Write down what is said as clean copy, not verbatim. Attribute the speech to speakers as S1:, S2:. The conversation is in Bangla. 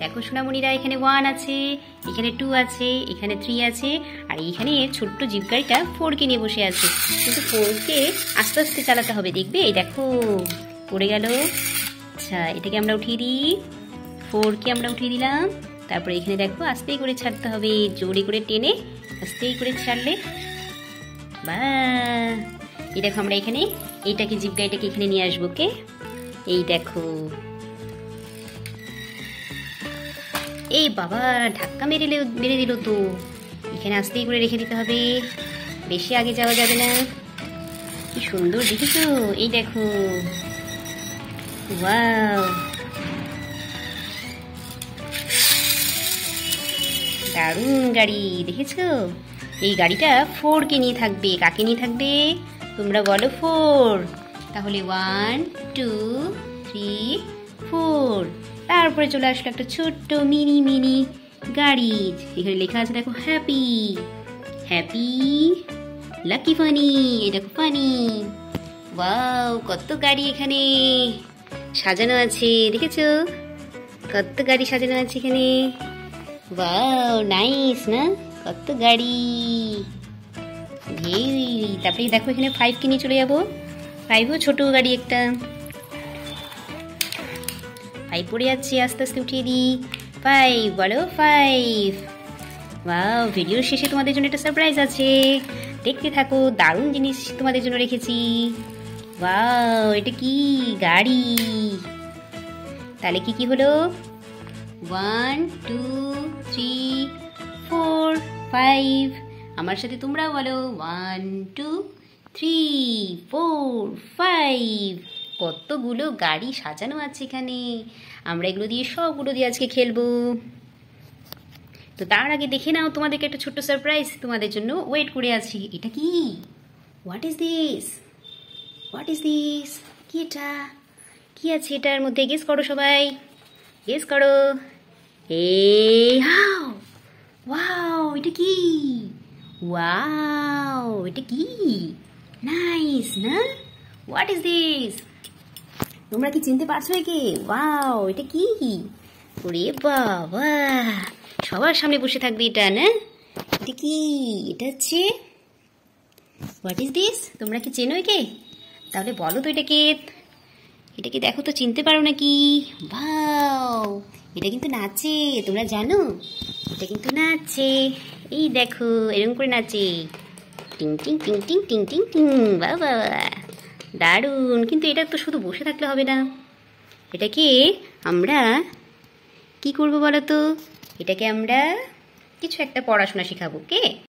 S1: দেখো সোনামণিরা, এখানে 1 আছে, এখানে 2 আছে, এখানে 3 আছে, আর এইখানে ছোট্ট জিপ গাড়িটা 4কে নিয়ে বসে আছে। কিন্তু 4কে আস্তে আস্তে চালাতে হবে, দেখবে? এই দেখো পড়ে গেল। আচ্ছা, এটাকে আমরা উঠিয়ে দিই। 4কে আমরা উঠিয়ে দিলাম। তারপরে এখানে দেখো আস্তেই করে ছাড়তে হবে, জোরে করে টেনে আস্তেই করে ছাড়লে বা এই দেখো আমরা এখানে এইটাকে জিপ গাড়িটাকে এখানে নিয়ে আসবো। কে এই দেখো, এই বাবা ধাক্কা মেরে দিল তো। এখানে আস্তেই করে রেখে দিতে হবে, বেশি আগে যাওয়া যাবে না। কি সুন্দর দেখেছো? এই দেখো, ওয়াও, দারুণ গাড়ি দেখেছো? এই গাড়িটা 4কে নিয়ে থাকবে। কাকে নিয়ে থাকবে তোমরা বলো? 4। তাহলে 1 2 3 4। তারপরে চলে আসলো একটা ছোট্ট মিনি গাড়ি। এখানে লেখা আছে দেখো, হ্যাপি হ্যাপি লাকি ফানি। এই দেখো ফানি। ওয়াও, কত গাড়ি এখানে সাজানো আছে, দেখেছো? কত গাড়ি সাজানো আছে এখানে। ওয়াও, নাইস না? কত গাড়ি। তারপরে দেখো এখানে 5কে নিয়ে চলে যাবো। 5ও ছোট গাড়ি একটা। 5 পড়ে যাচ্ছে, আস্তে আস্তে উঠিয়ে দিই। 5 বলো, 5। ওয়াও, ভিডিওর শেষে তোমাদের জন্য একটা সারপ্রাইজ আছে, দেখতে থাকো। দারুণ জিনিস তোমাদের জন্য রেখেছি। ওয়াও, এটা কি গাড়ি? তাহলে কি হলো? 1 2 3 4 5। আমার সাথে তোমরাও বলো, 1 2 3 4 5। কতগুলো গাড়ি সাজানো আছে এখানে। আমরা এগুলো দিয়ে সবগুলো দিয়ে আজকে খেলবো। তো তার আগে দেখে নাও, তোমাদেরকে একটা ছোট্ট সারপ্রাইজ তোমাদের জন্য ওয়েট করে আছি। এটা কি? What is this? What is this? কি এটা? কি আছে এটার মধ্যে? গেস করো সবাই, গেস করো। হাও, ওয়াও, এটা কি? ওয়াও, এটা কি? নাইস না? What is this? তোমরা কি চিনতে পারছো একে? ওয়াও, এটা কি? ওরে বাবা, সবার সামনে বসে থাকবে এটা না? এটা কি? এটা হচ্ছে হোয়াট ইজ দিস? তোমরা কি চেনো একে? তাহলে বলো তো এটাকে। এটাকে দেখো তো, চিনতে পারো নাকি? ওয়াও, এটা কিন্তু নাচে, তোমরা জানো? এটা কিন্তু নাচে। এই দেখো, এরকম করে নাচে, টিং টিং টিং টিং টিং টিং টিং। বাবা, দারুণ। কিন্তু এটা তো শুধু বসে থাকলে হবে না, এটাকে আমরা কি করবো বলো তো? এটাকে আমরা কিছু একটা পড়াশোনা শেখাবো। কে?